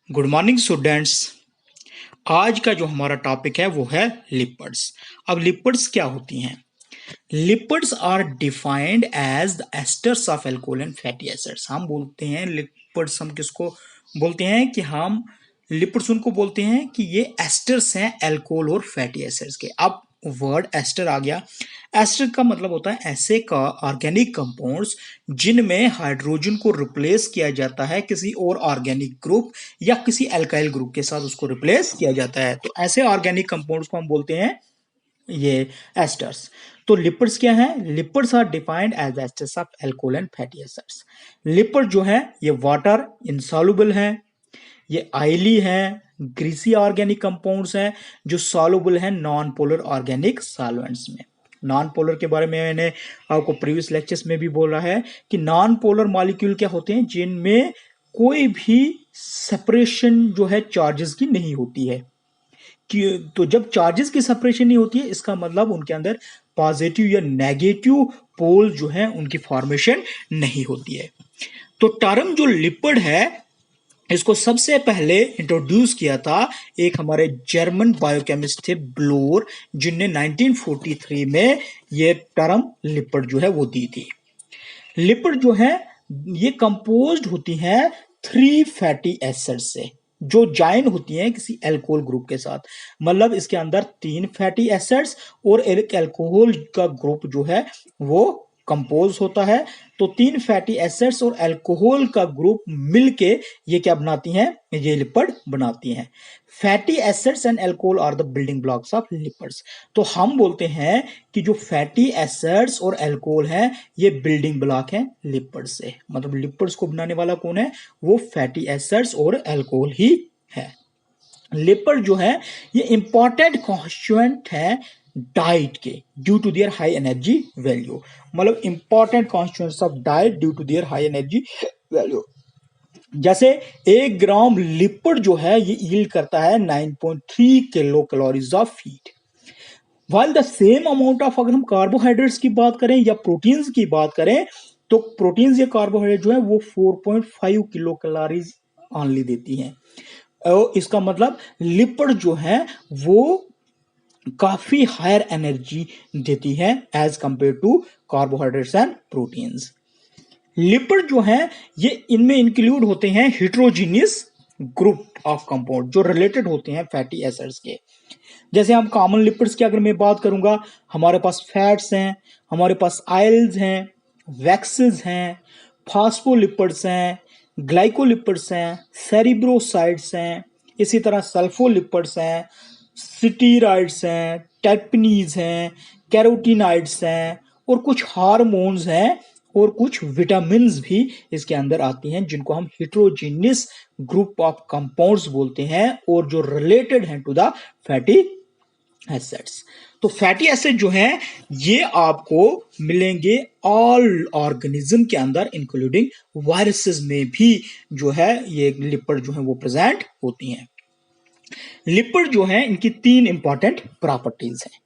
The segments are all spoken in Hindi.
Good morning students. आज का जो हमारा टॉपिक है वो है लिपिड्स। अब लिपिड्स क्या होती हैं? Lipids are defined as the esters of alcohol and fatty acids. हम बोलते हैं लिपिड्स, हम किसको बोलते हैं कि हम लिपिड्स उनको बोलते हैं कि ये एस्टर्स हैं एल्कोहल और फैटी एसिड्स के। अब वर्ड एस्टर आ गया। एस्टर का मतलब होता है ऐसे का ऑर्गेनिक कंपाउंड्स जिनमें हाइड्रोजन को रिप्लेस किया जाता है किसी और ऑर्गेनिक ग्रुप या किसी एल्काइल ग्रुप के साथ उसको रिप्लेस किया जाता है। तो ऐसे ऑर्गेनिक कंपाउंड्स को हम बोलते हैं ये एस्टर्स। तो लिपिड्स क्या है? Lipids are defined as esters of alcohol and fatty acids. Lipid जो है ये वाटर इनसॉल्युबल है, ये आयली है, ग्रीसी ऑर्गेनिक कंपाउंड्स हैं जो सॉल्युबल हैं नॉन पोलर ऑर्गेनिक सॉल्वेंट्स में। नॉन पोलर के बारे में मैंने आपको प्रीवियस लेक्चर्स में भी बोला है कि नॉन पोलर मॉलिक्यूल क्या होते हैं? जिनमें कोई भी सेपरेशन जो है चार्जेस की नहीं होती है। कि तो जब चार्जेस की सेपरेशन नहीं होती है इसका मतलब उनके अंदर पॉजिटिव या नेगेटिव पोल जो है उनकी फॉर्मेशन नहीं होती है। तो टर्म जो लिपिड है इसको सबसे पहले इंट्रोड्यूस किया था एक हमारे जर्मन बायोकेमिस्ट थे ब्लोर, जिनने 1943 में ये टर्म लिपिड जो है वो दी थी। लिपिड जो है ये कंपोज्ड होती हैं 3 फैटी एसिड से जो ज्वाइन होती हैं किसी अल्कोहल ग्रुप के साथ। मतलब इसके अंदर 3 फैटी एसिड्स और एक अल्कोहल का ग्रुप जो है वो कंपोज होता है। तो 3 फैटी एसिड्स और अल्कोहल का ग्रुप मिलके ये क्या बनाती हैं? ये लिपिड बनाती हैं। Fatty acids and alcohol are the building blocks of lipids. तो हम बोलते हैं कि जो फैटी एसिड्स और अल्कोहल हैं ये बिल्डिंग ब्लॉक हैं लिपिड से। मतलब लिपिड्स को बनाने वाला कौन है? वो फैटी एसिड्स और अल्कोहल ही है। लिपिड जो है ये इंपॉर्टेंट कॉन्स्टिट्यूएंट है डाइट के due to their high energy value. मतलब important constituents of diet due to their high energy value. जैसे 1 ग्राम लिपिड जो है ये यील्ड करता है 9.3 kilo calories of feed. While the same amount of, अगर हम कार्बोहाइड्रेट्स की बात करें या प्रोटीन्स की बात करें तो प्रोटीन्स या कार्बोहाइड्रेट जो है वो 4.5 किलो कैलोरीज ऑनली देती हैं। और इसका मतलब लिपिड जो है वो काफी हायर एनर्जी देती है as compare to carbohydrates and proteins. Lipid जो है ये इनमें इंक्लूड होते हैं हेटेरोजेनियस ग्रुप ऑफ कंपाउंड जो रिलेटेड होते हैं फैटी एसिड्स के। जैसे हम कॉमन लिपिड्स की अगर मैं बात करूंगा, हमारे पास फैट्स हैं, हमारे पास आयल्स हैं, वैक्सेस हैं, फॉस्फोलिपिड्स हैं, ग्लाइकोलिपिड्स हैं, सेरिब्रोसाइड्स हैं, इसी तरह सल्फोलिपिड्स हैं, स्टीरॉइड्स हैं, टर्पनीज हैं, कैरोटीनॉइड्स हैं और कुछ हार्मोन्स हैं और कुछ विटामिन भी इसके अंदर आती हैं जिनको हम हेटेरोजेनियस ग्रुप ऑफ कंपाउंड्स बोलते हैं और जो रिलेटेड हैं टू द फैटी एसिड्स। तो फैटी एसिड जो है ये आपको मिलेंगे ऑल ऑर्गेनिज्म के अंदर इंक्लूडिंग वायरसेस में भी जो है ये लिपिड जो है वो प्रेजेंट होती हैं। लिपिड जो है इनकी 3 इंपॉर्टेंट प्रॉपर्टीज हैं।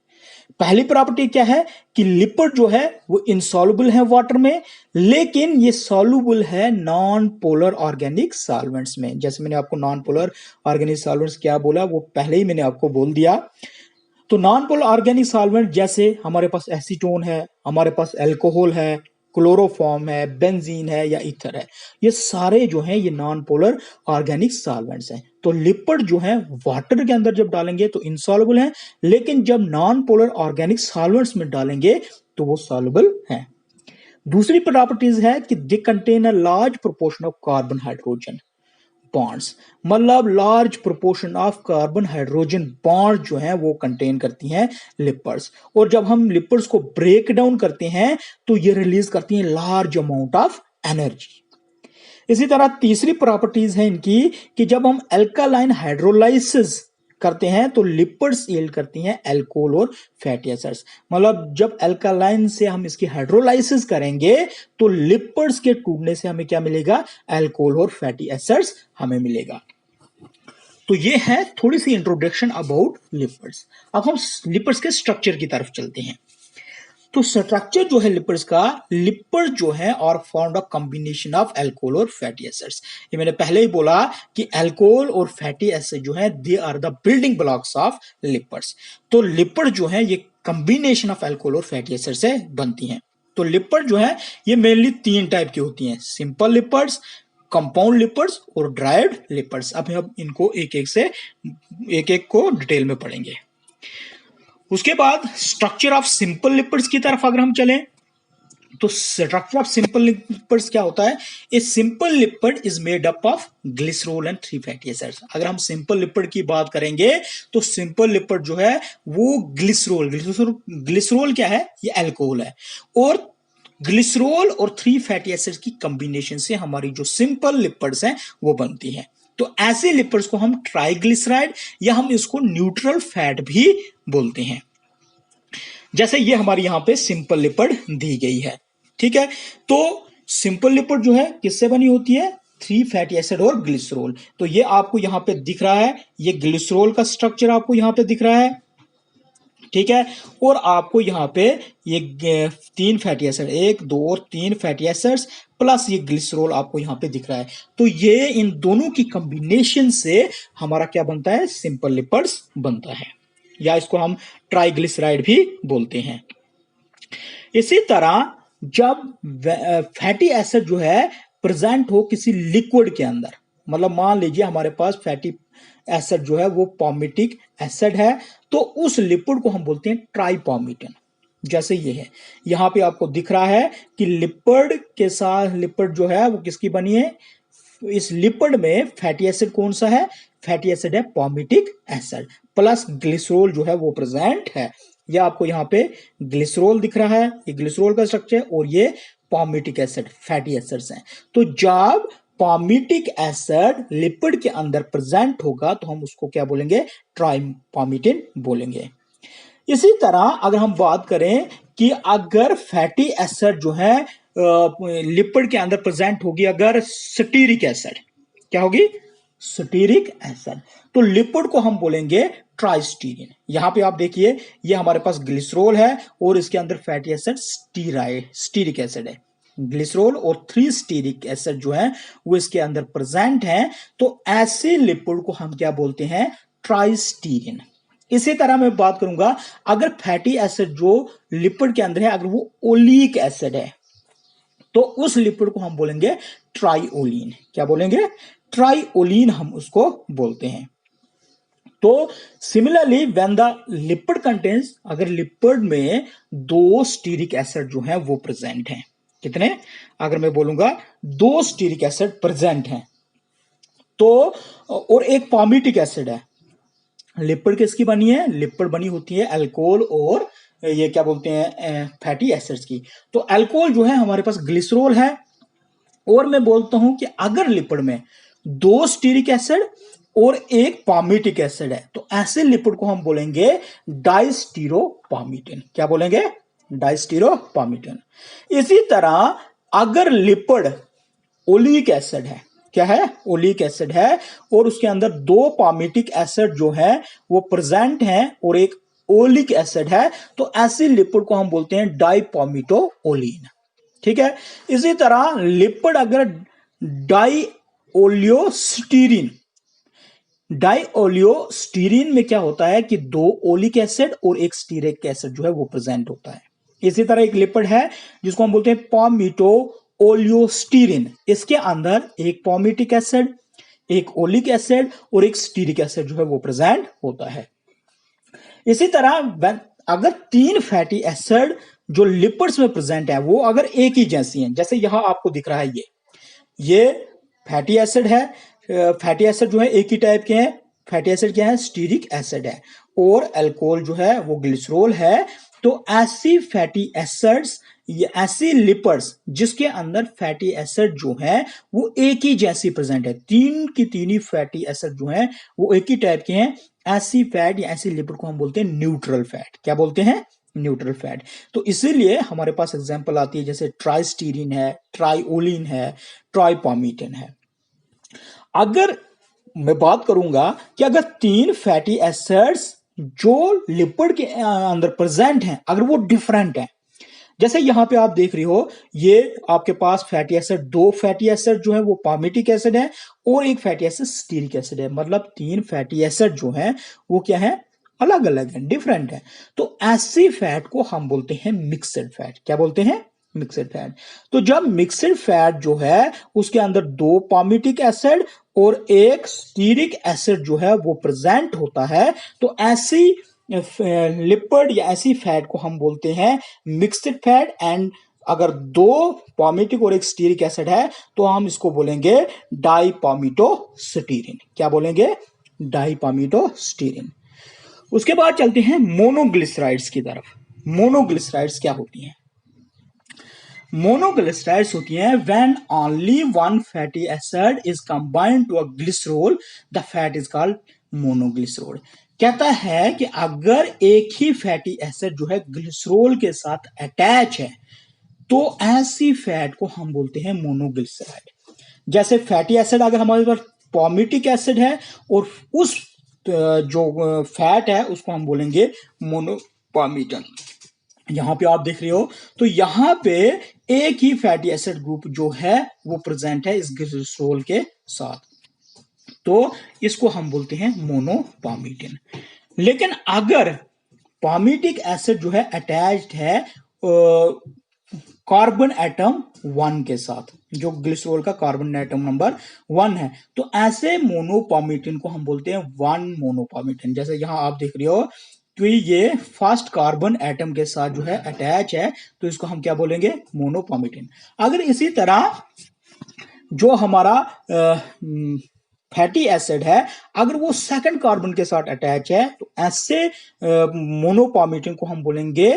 पहली प्रॉपर्टी क्या है कि लिपिड जो है वो इनसॉल्युबल है वाटर में, लेकिन ये सॉल्युबल है नॉन पोलर ऑर्गेनिक सॉल्वेंट्स में। जैसे मैंने आपको नॉन पोलर ऑर्गेनिक सॉल्वेंट्स क्या बोला वो पहले ही मैंने आपको बोल दिया। तो नॉन पोलर ऑर्गेनिक सॉल्वेंट जैसे हमारे पास एसीटोन है, हमारे पास अल्कोहल है, क्लोरोफॉर्म है, बेंजीन है या ईथर है, ये सारे जो हैं ये नॉन पोलर ऑर्गेनिक सॉल्वेंट्स हैं। तो लिपिड जो है वाटर के अंदर जब डालेंगे तो इनसॉल्युबल है, लेकिन जब नॉन पोलर ऑर्गेनिक सॉल्वेंट्स में डालेंगे तो वो सॉल्युबल है। दूसरी प्रॉपर्टीज है कि they contain a large proportion of carbon hydrogen bonds. मतलब large proportion of carbon hydrogen bond जो है वो कंटेन करती हैं लिपिड्स। और जब हम लिपिड्स को ब्रेक डाउन करते हैं तो ये रिलीज करती हैं लार्ज अमाउंट ऑफ एनर्जी। इसी तरह तीसरी प्रॉपर्टीज है इनकी कि जब हम अल्कालाइन हाइड्रोलाइसिस करते हैं तो लिपिड्स यील्ड करती हैं अल्कोहल और फैटी एसिड्स। मतलब जब अल्कालाइन से हम इसकी हाइड्रोलाइसिस करेंगे तो लिपिड्स के टूटने से हमें क्या मिलेगा? अल्कोहल और फैटी एसिड्स हमें मिलेगा। तो ये है थोड़ी सी इंट्रोडक्शन अबाउट लिपिड्स। अब हम लिपिड्स के स्ट्रक्चर की तरफ चलते हैं। तो स्ट्रक्चर जो है लिपिड्स का, लिपिड जो है और formed a combination of alcohol और फैटी एसिड्स। ये मैंने पहले ही बोला कि अल्कोहल और फैटी एसिड जो है they are the building blocks of lipids. तो लिपिड जो है ये कॉम्बिनेशन ऑफ अल्कोहल और फैटी एसिड से बनती हैं। तो लिपिड जो है ये मेनली 3 टाइप की होती हैं, सिंपल लिपिड्स, कंपाउंड लिपिड्स और ड्राइड लिपिड्स। अब हम इनको एक एक को डिटेल में पढ़ेंगे। उसके बाद स्ट्रक्चर ऑफ सिंपल लिपिड्स की तरफ अगर हम चलें तो स्ट्रक्चर ऑफ सिंपल लिपिड्स क्या होता है? A simple lipid is made up of glycerol and 3 fatty acids. अगर हम सिंपल लिपिड की बात करेंगे तो सिंपल लिपिड जो है वो ग्लिसरॉल क्या है? ये अल्कोहल है, और ग्लिसरॉल और 3 फैटी एसिड्स की कॉम्बिनेशन से हमारी जो सिंपल लिपिड्स हैं वो बनती हैं। तो ऐसे लिपिड्स को हम ट्राइग्लिसराइड या हम इसको न्यूट्रल फैट भी बोलते हैं। जैसे ये हमारी यहां पे सिंपल लिपिड दी गई है, ठीक है। तो सिंपल लिपिड जो है किससे बनी होती है? 3 फैटी एसिड और ग्लिसरॉल। तो ये आपको यहां पे दिख रहा है, ये ग्लिसरॉल का स्ट्रक्चर आपको यहां पे दिख रहा है, ठीक है। और आपको यहां पे ये 3 फैटी एसिड, 1 2 और 3 फैटी एसिड्स प्लस ये ग्लिसरॉल आपको यहां पे दिख रहा है। तो ये इन दोनों की कॉम्बिनेशन से हमारा क्या बनता है? सिंपल लिपिड्स बनता है, या इसको हम ट्राइग्लिसराइड भी बोलते हैं। इसी तरह जब फैटी एसिड जो है प्रेजेंट हो किसी लिक्विड के अंदर, मतलब मान लीजिए हमारे पास फैटी एसिड जो है वो पॉमिटिक एसिड है, तो उस लिपिड को हम बोलते हैं ट्राइपॉमिटिन। जैसे ये है, यहां पे आपको दिख रहा है कि लिपिड के साथ लिपिड जो है वो किसकी बनी है? इस लिपिड में फैटी एसिड कौन सा है? फैटी एसिड है पॉमिटिक एसिड, प्लस ग्लिसरॉल जो है वो प्रेजेंट है। ये आपको यहाँ पे ग्लिसरॉल दिख रहा है, ये ग्लिसरॉल का स्ट्रक्चर, और ये पॉमिटिक एसिड फैटी एसिड्स हैं। तो जब पॉमिटिक एसिड लिपिड के अंदर प्रेजेंट होगा तो हम उसको क्या बोलेंगे? ट्राइपॉमिटिन बोलेंगे। इसी तरह अगर हम बात करें कि अगर फैटी एसिड जो है लिपिड के अंदर प्रेजेंट होगी, अगर स्टीरिक एसिड, क्या होगी? स्टीरिक एसिड, तो लिपिड को हम बोलेंगे ट्राइस्टीरिन। यहां पे आप देखिए ये हमारे पास ग्लिसरॉल है और इसके अंदर फैटी एसिड स्टीरिक एसिड है। ग्लिसरॉल और 3 स्टीरिक एसिड जो है वो इसके अंदर प्रेजेंट है, तो ऐसे लिपिड को हम क्या बोलते हैं? ट्राइस्टीरिन। इसी तरह मैं बात करूंगा, अगर फैटी एसिड जो लिपिड के अंदर है अगर वो ओलिक एसिड है तो उस लिपिड को हम बोलेंगे ट्राइओलिन। क्या बोलेंगे? ट्राइओलिन हम उसको बोलते हैं। तो similarly when the lipid contains, अगर लिपिड में 2 स्टीरिक एसिड जो है वो प्रेजेंट हैं, कितने? अगर मैं बोलूंगा 2 स्टीरिक एसिड प्रेजेंट हैं, तो और एक पॉमिटिक एसिड है। लिपिड किसकी बनी है? लिपिड बनी होती है अल्कोहल और ये क्या बोलते हैं? फैटी एसिड्स की। तो अल्कोहल जो है हमारे पास ग्लिसरॉल है, और मैं बोलता हूं कि अगर लिपिड में 2 स्टीरिक एसिड और एक पॉमिटिक एसिड है तो ऐसे लिपिड को हम बोलेंगे डाइस्टीरोपॉमिटिन। क्या बोलेंगे? डाइस्टीरोपॉमिटिन। इसी तरह अगर लिपिड ओलिक एसिड है, क्या है? ओलिक एसिड है, और उसके अंदर 2 पॉमिटिक एसिड जो है वो प्रेजेंट हैं और एक ओलिक एसिड है, तो ऐसे लिपिड को हम बोलते हैं डाइपॉमिटोओलिन, ठीक है। इसी तरह लिपिड अगर डाइओलियोस्टीरिन, डाइओलियोस्टीरिन में क्या होता है कि 2 ओलिक एसिड और एक स्टीरिक एसिड जो है वो प्रेजेंट होता है। इसी तरह एक लिपिड है जिसको हम बोलते हैं पॉमिटोओलियोस्टीरिन, इसके अंदर एक पॉमिटिक एसिड, एक ओलिक एसिड और एक स्टीरिक एसिड जो है वो प्रेजेंट होता है। इसी तरह अगर 3 फैटी एसिड जो लिपिड्स में प्रेजेंट है वो अगर एक ही जैसी हैं, जैसे यहां आपको दिख रहा है ये फैटी एसिड है, फैटी एसिड जो है एक ही टाइप के हैं। फैटी एसिड क्या है? स्टीरिक एसिड है, और अल्कोहल जो है वो ग्लिसरॉल है। तो ऐसी फैटी एसिड्स, ऐसी लिपिड्स जिसके अंदर फैटी एसिड जो है वो एक ही जैसी प्रेजेंट है, 3 की 3 ही फैटी एसिड जो है वो एक ही टाइप के हैं, ऐसी फैट या ऐसी लिपिड को हम बोलते हैं न्यूट्रल फैट। क्या बोलते हैं? Neutral fat. तो इसीलिए हमारे पास एग्जांपल आती है जैसे ट्राइस्टीरिन है, ट्राइओलिन है, ट्राइपॉमिटिन है। अगर मैं बात करूंगा कि अगर 3 फैटी एसिड्स जो लिपिड के अंदर प्रेजेंट हैं अगर वो डिफरेंट हैं, जैसे यहाँ पे आप देख रहे हो, ये आपके पास फैटी एसिड, दो फैटी एसिड जो है वो पामिटिक एसिड है और एक फैटी एसिड स्टीरिक एसिड है। मतलब तीन फैटी एसिड जो है वो क्या है, अलग अलग है, डिफरेंट है। तो ऐसी फैट को हम बोलते हैं मिक्सड फैट। क्या बोलते हैं? Mixed fat. तो जब मिक्सड फैट जो है उसके अंदर दो पामिटिक एसिड और एक स्टीरिक एसिड जो है वो प्रेजेंट होता है, तो ऐसी लिपिड या ऐसी फैट को हम बोलते हैं मिक्सड फैट। एंड अगर दो पामिटिक और एक स्टीरिक एसिड है तो हम इसको बोलेंगे डाइपामिटोस्टीरिन। क्या बोलेंगे? डाइपामिटोस्टीरिन। उसके बाद चलते हैं मोनोग्लिसराइड्स की तरफ। मोनोग्लिसराइड्स क्या होती हैं? मोनोग्लिसराइड्स होती हैं when only one fatty acid is combined to a glycerol, the fat is called monoglycerol. कहता है कि अगर एक ही फैटी एसिड जो है ग्लिसरॉल के साथ अटैच है तो ऐसी फैट को हम बोलते हैं मोनोग्लिसराइड। जैसे फैटी एसिड अगर हमारे पास पामिटिक एसिड है और उस जो फैट है उसको हम बोलेंगे मोनोपामिटन। यहां पे आप देख रहे हो, तो यहां पे एक ही फैटी एसिड ग्रुप जो है वो प्रेजेंट है इस ग्लिसरॉल के साथ, तो इसको हम बोलते हैं मोनोपामिटिन। लेकिन अगर पामिटिक एसिड जो है अटैच्ड है कार्बन एटम 1 के साथ, जो ग्लिसरॉल का कार्बन एटम नंबर 1 है, तो ऐसे मोनोपामिटिन को हम बोलते हैं वन मोनोपामिटिन। जैसे यहां आप देख रहे हो कि ये फर्स्ट कार्बन एटम के साथ जो है अटैच है, तो इसको हम क्या बोलेंगे? मोनोपामिटिन। अगर इसी तरह जो हमारा फैटी एसिड है अगर वो सेकंड कार्बन के साथ अटैच है तो ऐसे मोनोपामिटिन को हम बोलेंगे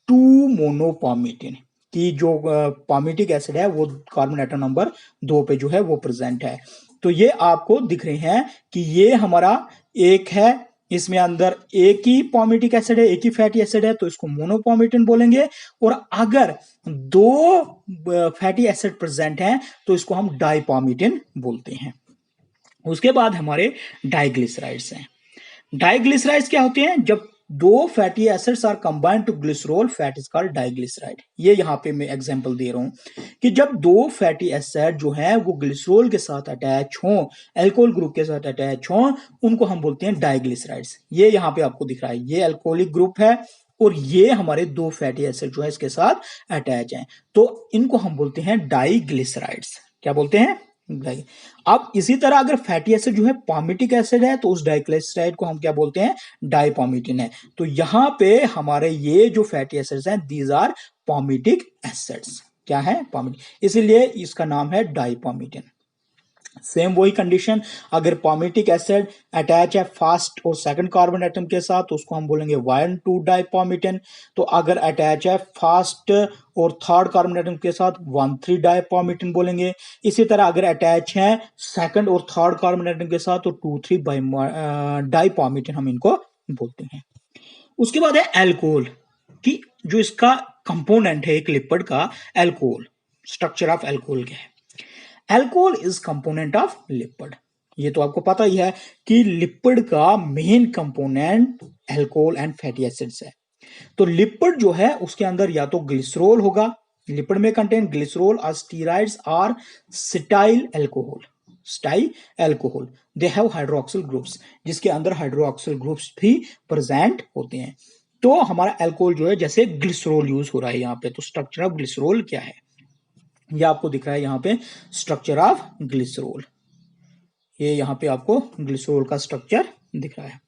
टू मोनोपामिटिन, कि जो पामिटिक एसिड है वो कार्बन एटम नंबर 2 पे जो है वो प्रेजेंट है। तो ये आपको दिख रहे हैं कि ये हमारा एक है, इसमें अंदर एक ही पामिटिक एसिड है, एक ही फैटी एसिड है, तो इसको मोनोपामिटिन बोलेंगे। और अगर दो फैटी एसिड प्रेजेंट हैं तो इसको हम डाइपामिटिन बोलते हैं। उसके बाद हमारे डाइग्लिसराइड्स हैं। डाइग्लिसराइड्स क्या होते हैं? जब दो fatty acids are combined to glycerol, fat is called diglyceride. ये यहां पे मैं एग्जांपल दे रहा हूं कि जब दो फैटी एसिड जो है वो ग्लिसरॉल के साथ अटैच हो, अल्कोहल ग्रुप के साथ अटैच हो, उनको हम बोलते हैं डाइग्लिसराइड्स। ये यहां पे आपको दिख रहा है, ये अल्कोहलिक ग्रुप है और ये हमारे दो फैटी एसिड जो है इसके साथ अटैच हैं, तो इनको हम बोलते हैं डाइग्लिसराइड्स। क्या बोलते हैं? अब इसी तरह अगर फैटी एसिड जो है पामिटिक एसिड है तो उस डाइग्लिसराइड को हम क्या बोलते हैं? डाइपामिटिन है। तो यहां पे हमारे ये जो फैटी एसिड्स हैं दीज आर पामिटिक एसिड्स। क्या है? पामिटिक, इसीलिए इसका नाम है डाइपामिटिन। सेम वही कंडीशन, अगर पामिटिक एसिड अटैच है फर्स्ट और सेकंड कार्बन एटम के साथ तो उसको हम बोलेंगे 1,2 डाइपामिटिन। तो अगर अटैच है फर्स्ट और थर्ड कार्बन एटम के साथ 1,3 डाइपामिटिन बोलेंगे। इसी तरह अगर अटैच है सेकंड और थर्ड कार्बन एटम के साथ तो 2,3 डाइपामिटिन हम इनको बोलते हैं। उसके बाद है अल्कोहल, कि जो इसका कंपोनेंट है एक लिपिड का, अल्कोहल। स्ट्रक्चर ऑफ अल्कोहल क्या है? Alcohol is component of lipid. ये तो आपको पता ही है कि लिपिड का main component alcohol and fatty acids है। तो लिपिड जो है उसके अंदर या तो ग्लिसरॉल होगा, लिपिड में कंटेन ग्लिसरॉल और स्टीराइड्स और style alcohol. Style alcohol they have hydroxyl groups, जिसके अंदर हाइड्रोक्सिल ग्रुप्स भी प्रेजेंट होते हैं। तो हमारा अल्कोहल जो है, जैसे ग्लिसरॉल यूज हो रहा है यहाँ पे, तो स्ट्रक्चर ऑफ ग्लिसरॉल क्या है? ये आपको दिख रहा है यहाँ पे स्ट्रक्चर ऑफ ग्लिसरॉल। ये यहाँ पे आपको ग्लिसरॉल का स्ट्रक्चर दिख रहा है।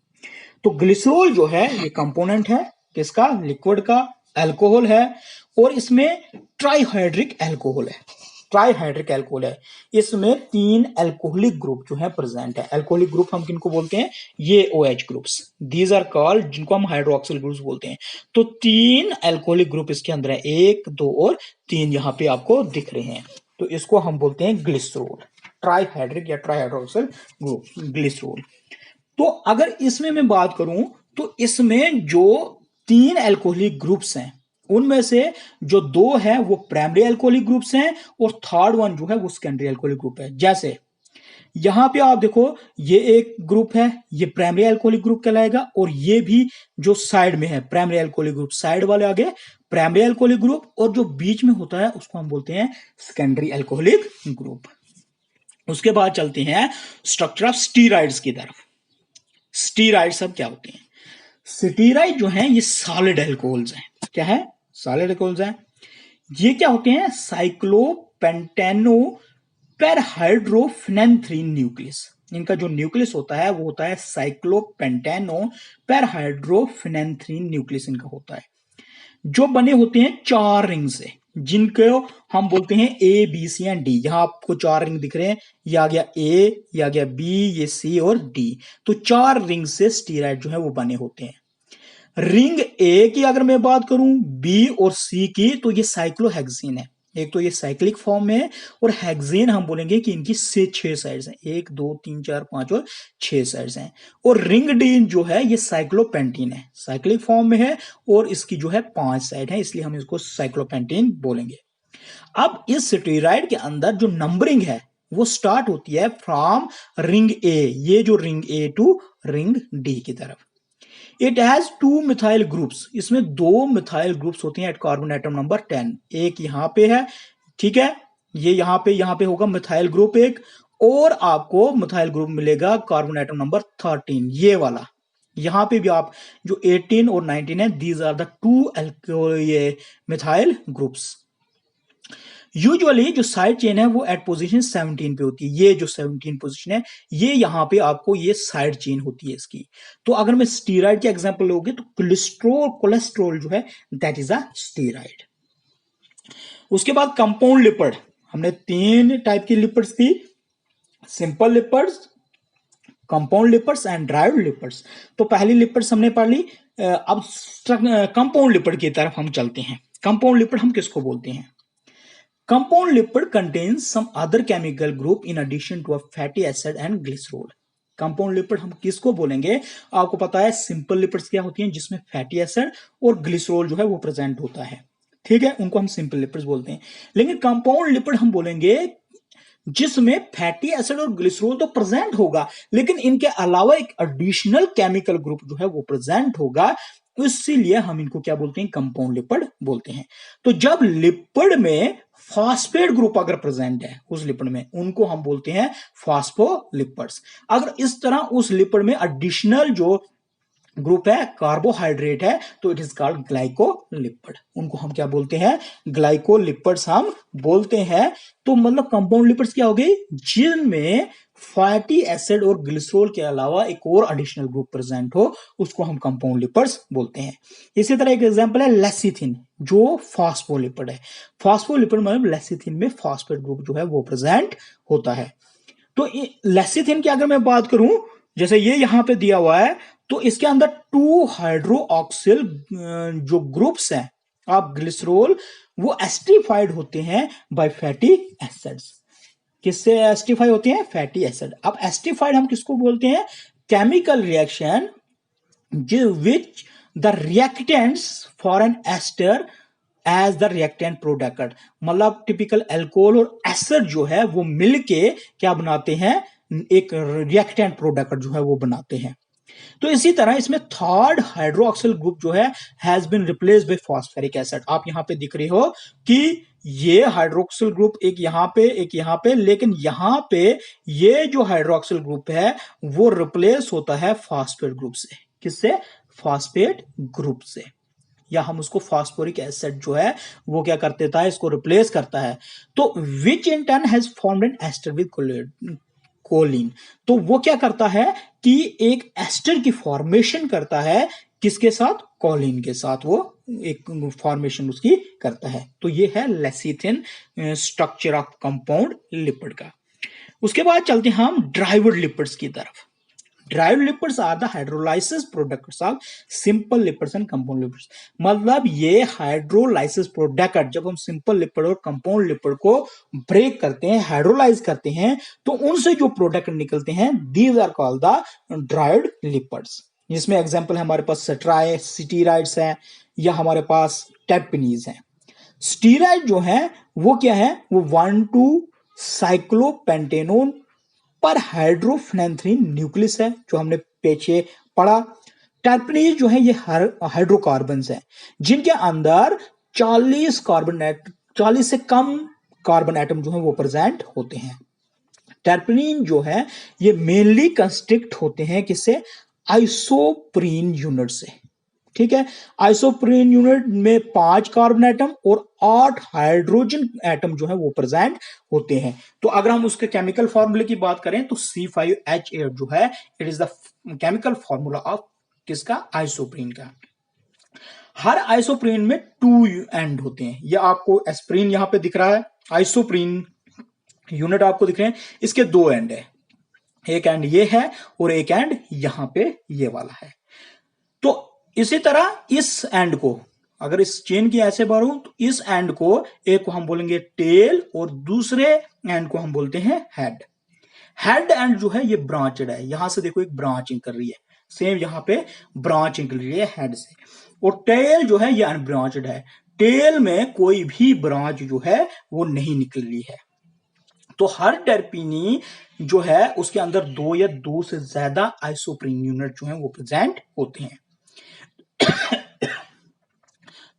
तो ग्लिसरॉल जो है ये कंपोनेंट है किसका? लिक्विड का, अल्कोहल है, और इसमें ट्राइहाइड्रिक अल्कोहल है। ट्राइहाइड्रिक अल्कोहल है, इसमें 3 अल्कोहलिक ग्रुप जो है प्रेजेंट है। अल्कोहलिक ग्रुप हम किनको बोलते हैं? ये OH groups, these are called, जिनको हम हाइड्रोक्सिल ग्रुप्स बोलते हैं। तो 3 अल्कोहलिक ग्रुप इसके अंदर है, 1, 2 और 3 यहाँ पे आपको दिख रहे हैं। तो इसको हम बोलते हैं ग्लिसरॉल, ट्राइहाइड्रिक या ट्राइहाइड्रोक्सिल ग्रुप, ग्लिसरॉल। तो अगर इसमें मैं बात करूं तो इसमें जो 3 अल्कोहलिक ग्रुप्स हैं उनमें से जो 2 है वो प्राइमरी अल्कोहलिक ग्रुप्स हैं और थर्ड वन जो है वो सेकेंडरी अल्कोहलिक ग्रुप है। जैसे यहां पे आप देखो, ये एक ग्रुप है, ये प्राइमरी अल्कोहलिक ग्रुप कहलाएगा, और ये भी जो साइड में है प्राइमरी अल्कोहलिक ग्रुप, साइड वाले आगे प्राइमरी अल्कोहलिक ग्रुप, और जो बीच में होता है उसको हम बोलते हैं सेकेंडरी अल्कोहलिक ग्रुप। उसके बाद चलते हैं स्ट्रक्चर ऑफ स्टीराइड्स की तरफ। स्टीराइड सब क्या होते हैं? स्टीराइड जो है ये सॉलिड अल्कोहल्स हैं। क्या है? सॉलिड अल्कोहल्स हैं। ये क्या होते हैं? साइक्लोपेंटेनो पेरहाइड्रोफेनेंथ्रीन न्यूक्लियस। इनका जो न्यूक्लियस होता है वो होता है साइक्लोपेंटेनो पेरहाइड्रोफेनेंथ्रीन न्यूक्लियस इनका होता है, जो बने होते हैं 4 रिंग से, जिनको हम बोलते हैं A B C and D. यहां आपको 4 रिंग दिख रहे हैं, ये आ गया ए, ये आ गया बी, ये सी और डी। तो 4 रिंग से स्टीराइड जो है वो बने होते हैं। रिंग ए की अगर मैं बात करूं, बी और सी की, तो ये साइक्लोहेक्सीन है। एक तो ये साइक्लिक फॉर्म में है, और हेक्सेन हम बोलेंगे कि इनकी से 6 साइड्स हैं, 1 2 3 4 5 और 6 साइड्स हैं। और रिंग डी जो है ये साइक्लोपेंटीन है, साइक्लिक फॉर्म में है, और इसकी जो है 5 साइड है, इसलिए हम इसको साइक्लोपेंटीन बोलेंगे। अब इस स्टीराइड के अंदर जो नंबरिंग है वो स्टार्ट होती है फ्रॉम रिंग ए, ये जो ring A to ring D की तरफ। इट हैज 2 मिथाइल ग्रुप्स, इसमें 2 मिथाइल ग्रुप्स होते हैं एट कार्बन एटम नंबर 10। एक यहां पे है, ठीक है, ये यहां पे होगा मिथाइल ग्रुप एक, और आपको मिथाइल ग्रुप मिलेगा कार्बन एटम नंबर 13, ये वाला। यहां पे भी आप जो 18 और 19 है, दीज आर द 2 ये मिथाइल ग्रुप्स। यूजुअली जो साइड चेन है वो एट पोजीशन 17 पे होती है। ये जो 17 पोजीशन है, ये यहां पे आपको ये साइड चेन होती है इसकी। तो अगर मैं स्टीराइड के एग्जांपल लोगे तो कोलेस्ट्रोल जो है दैट इज अ स्टीराइड। उसके बाद कंपाउंड लिपिड, हमने 3 टाइप की लिपिड्स थी, simple lipids, compound lipids and derived lipids. तो पहली लिपिड्स हमने पढ़ ली। अब कंपाउंड लिपिड की तरफ हम चलते हैं। कंपाउंड लिपिड हम किसको बोलते हैं? Compound lipid contains some other chemical group in addition to a fatty acid and glycerol. Compound lipid हम किसको बोलेंगे? आपको पता है सिंपल लिपिड्स क्या होती हैं, जिसमें फैटी एसिड और ग्लिसरॉल जो है वो प्रेजेंट होता है, ठीक है, उनको हम सिंपल लिपिड्स बोलते हैं। लेकिन कंपाउंड लिपिड हम बोलेंगे जिसमें फैटी एसिड और ग्लिसरॉल तो प्रेजेंट होगा, लेकिन इनके अलावा एक एडिशनल केमिकल ग्रुप जो है वो प्रेजेंट होगा, इसीलिए हम इनको क्या बोलते हैं? कंपाउंड लिपिड बोलते हैं। तो जब लिपिड में फॉस्फेट ग्रुप अगर प्रेजेंट है उस लिपिड में, उनको हम बोलते हैं फॉस्फोलिपिड्स। अगर इस तरह उस लिपिड में एडिशनल जो ग्रुप है कार्बोहाइड्रेट है, तो इट इज कॉल्ड ग्लाइकोलिपिड। उनको हम क्या बोलते हैं? ग्लाइकोलिपिड्स हम बोलते हैं। तो मतलब कंपाउंड लिपिड्स क्या हो गई? जिनमें फैटी एसिड और ग्लिसरॉल के अलावा एक और एडिशनल ग्रुप प्रेजेंट हो, उसको हम कंपाउंड लिपिड्स बोलते हैं। इसी तरह एक एग्जांपल है लेसिथिन, जो फॉस्फोलिपिड है। फॉस्फोलिपिड मतलब लेसिथिन में फॉस्फेट ग्रुप जो है वो प्रेजेंट होता है। तो लेसिथिन की अगर मैं बात करूं, जैसे ये यहां पे दिया हुआ है, तो इसके अंदर 2 हाइड्रोक्सिल जो ग्रुप्स हैं आप ग्लिसरॉल, वो एस्टिफाइड होते हैं बाय फैटी एसिड्स। किससे एस्टिफाई होते हैं? Fatty acid. अब एस्टिफाइड हम किसको बोलते हैं? Chemical reaction which the reactants for an ester as the reactant product. मतलब टिपिकल अल्कोहल और एसिड जो है वो मिलके क्या बनाते हैं? एक रिएक्टेंट प्रोडक्ट जो है वो बनाते हैं। तो इसी तरह इसमें थर्ड हाइड्रोक्सिल ग्रुप जो है has been replaced by phosphoric acid. आप यहां पे दिख रही हो कि ये हाइड्रोक्सिल ग्रुप एक यहां पे एक यहां पे, लेकिन यहां पे ये जो हाइड्रोक्सिल ग्रुप है वो रिप्लेस होता है फॉस्फेट ग्रुप से। किससे? फॉस्फेट ग्रुप से, या हम उसको फॉस्फोरिक एसिड जो है वो क्या कर देता है? इसको रिप्लेस करता है। तो which in turn has formed an ester with choline. तो वो क्या करता है कि एक एस्टर की फॉर्मेशन करता है, किसके साथ? कोलिन के साथ वो एक फॉर्मेशन उसकी करता है। तो ये है lecithin structure of compound lipid का। उसके बाद चलते हैं हम ड्राइव्ड लिपिड्स की तरफ। Derived lipids are the hydrolysis products of simple lipids and compound lipids. मतलब ये हाइड्रोलाइसिस प्रोडक्ट, जब हम सिंपल लिपिड और कंपाउंड लिपिड को ब्रेक करते हैं, हाइड्रोलाइज करते हैं, तो उनसे जो प्रोडक्ट निकलते हैं these are called the derived lipids. जिसमें एग्जांपल हमारे पास स्टीराइड्स हैं, या हमारे पास टेर्पेनीज हैं। स्टीराइड जो है वो क्या है? वो 1,2 साइक्लोपेंटेनोन पर हाइड्रोफेनेंथ्रीन न्यूक्लियस है, जो हमने पीछे पढ़ा। टर्पेनीज जो है ये हाइड्रोकार्बन्स है, जिनके अंदर 40 से कम कार्बन एटम जो है वो प्रेजेंट होते हैं। टर्पीन जो है ये मेनली कंस्ट्रिक्ट होते हैं किससे? आइसोप्रीन यूनिट से। ठीक है, आइसोप्रीन यूनिट में 5 कार्बन एटम और 8 हाइड्रोजन एटम जो है वो प्रेजेंट होते हैं। तो अगर हम उसके केमिकल फॉर्मूले की बात करें तो C5H8 जो है it is the chemical formula of किसका? आइसोप्रीन का। हर आइसोप्रीन में 2 एंड होते हैं। ये आपको एस्प्रीन यहां पे दिख रहा है, आइसोप्रीन यूनिट आपको दिख रहे हैं, इसके 2 एंड है, एक एंड ये है और एक एंड यहां पे ये वाला है। तो इसी तरह इस एंड को अगर इस चेन की ऐसे बढ़ूं तो इस एंड को एक को हम बोलेंगे टेल और दूसरे एंड को हम बोलते हैं हेड। हेड एंड जो है ये ब्रांचड है, यहां से देखो एक ब्रांचिंग कर रही है, सेम यहां पे ब्रांचिंग कर रही है हेड से। और टेल जो है ये अनब्रांचड है, टेल में कोई भी ब्रांच जो है वो नहीं निकल रही है। तो हर टर्पीनी जो है उसके अंदर 2 या 2 से ज्यादा आइसोप्रीन यूनिट जो है वो प्रेजेंट होते हैं।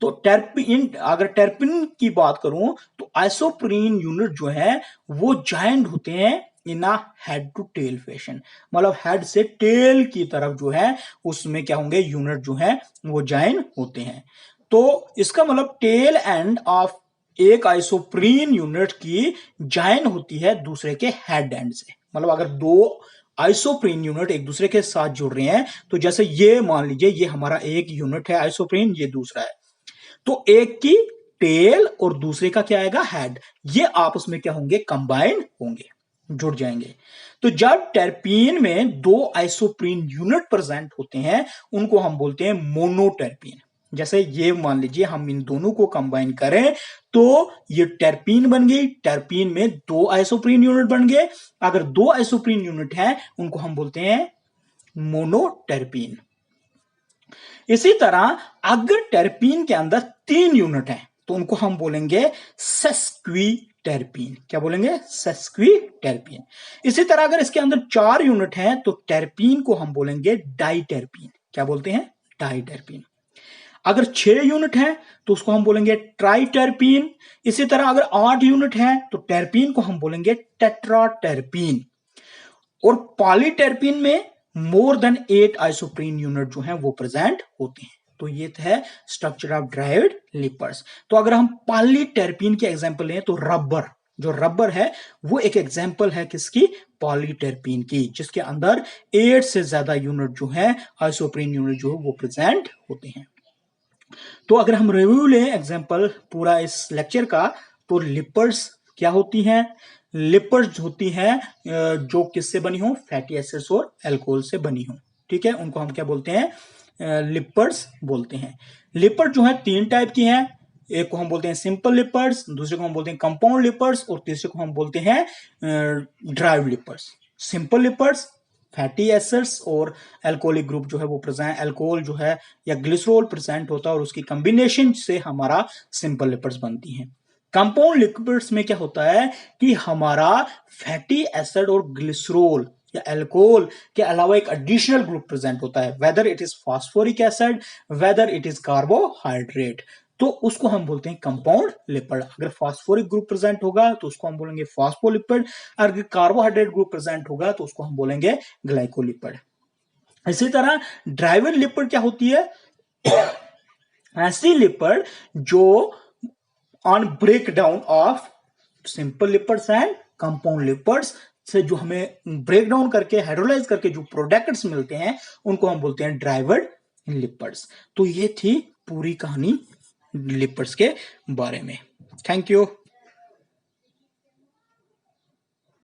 तो टर्पीन, अगर टर्पीन की बात करूं तो आइसोप्रीन यूनिट जो है वो जॉइंट होते हैं in a head to tail fashion, मतलब हेड से टेल की तरफ जो है उसमें क्या होंगे? यूनिट जो है वो जॉइन होते हैं। तो इसका मतलब टेल एंड ऑफ एक आइसोप्रीन यूनिट की जॉइन होती है दूसरे के हेड एंड से। मतलब अगर 2 आइसोप्रीन यूनिट एक दूसरे के साथ जुड़ रहे हैं तो जैसे ये मान लीजिए ये हमारा एक यूनिट है आइसोप्रीन, ये दूसरा है, तो एक की टेल और दूसरे का क्या आएगा? हेड, ये आपस में क्या होंगे? कंबाइन होंगे, जुड़ जाएंगे। तो जब टर्पीन में 2 आइसोप्रीन यूनिट प्रेजेंट होते हैं उनको हम बोलते हैं मोनोटर्पीन। जैसे ये मान लीजिए हम इन दोनों को कंबाइन करें तो ये टर्पीन बन गई, टर्पीन में 2 आइसोप्रीन यूनिट बन गए। अगर 2 आइसोप्रीन यूनिट है उनको हम बोलते हैं मोनोटर्पीन। इसी तरह अगर टर्पीन के अंदर 3 यूनिट है तो उनको हम बोलेंगे सेस्क्वीटर्पीन। क्या बोलेंगे? सेस्क्वीटर्पीन। इसी तरह अगर इसके अंदर 4 यूनिट है तो टर्पीन को हम बोलेंगे डाइटर्पीन। क्या बोलते हैं? डाइटर्पीन। अगर 6 यूनिट है तो उसको हम बोलेंगे ट्राइटर्पीन। इसी तरह अगर 8 यूनिट है तो टर्पीन को हम बोलेंगे टेट्राटर्पीन। और पॉलीटर्पीन में मोर देन 8 आइसोप्रीन यूनिट जो है वो प्रेजेंट होते हैं। तो ये है स्ट्रक्चर ऑफ ड्राइव्ड लिपर्स। तो अगर हम पॉलीटर्पीन के एग्जांपल लें तो रबर, जो रबर है वो एक एग्जांपल है किसकी? पॉलीटर्पीन की, जिसके अंदर 8 से ज्यादा यूनिट जो है आइसोप्रीन यूनिट जो है वो प्रेजेंट होते हैं। तो अगर हम रिव्यू लें एग्जांपल पूरा इस लेक्चर का तो लिपर्स क्या होती हैं? लिपर्स होती हैं जो किससे बनी हो? फैटी एसिड्स और अल्कोहल से बनी हो। ठीक है, उनको हम क्या बोलते हैं? लिपर्स बोलते हैं। लिपर्स जो है 3 टाइप की हैं, एक को हम बोलते हैं सिंपल लिपर्स, दूसरे को हम बोलते हैं कंपाउंड लिपर्स और तीसरे को हम बोलते हैं ड्राइव्ड लिपर्स। सिंपल लिपर्स फैटी एसिड्स और अल्कोहलिक ग्रुप जो है वो प्रेजेंट, अल्कोहल जो है या ग्लिसरॉल प्रेजेंट होता है और उसकी कॉम्बिनेशन से हमारा सिंपल लिपर्स बनती हैं। कंपाउंड लिपिड्स में क्या होता है कि हमारा फैटी एसिड और ग्लिसरॉल या अल्कोहल के अलावा एक एडिशनल ग्रुप प्रेजेंट होता है, whether it is phosphoric acid, whether it is carbohydrate, तो उसको हम बोलते हैं कंपाउंड लिपिड। अगर फास्फोरिक ग्रुप प्रेजेंट होगा तो उसको हम बोलेंगे फास्फोलिपिड, अगर कार्बोहाइड्रेट ग्रुप प्रेजेंट होगा तो उसको हम बोलेंगे ग्लाइकोलिपिड। इसी तरह ड्राइवन लिपिड क्या होती है? ऐसी लिपिड जो on break down of simple lipids and compound lipids से जो हमें ब्रेक डाउन करके हाइड्रोलाइज करके जो प्रोडक्ट्स मिलते हैं उनको हम बोलते हैं ड्राइवर्ड लिपिड्स। तो ये थी पूरी कहानी लिपिड्स के बारे में। Thank you.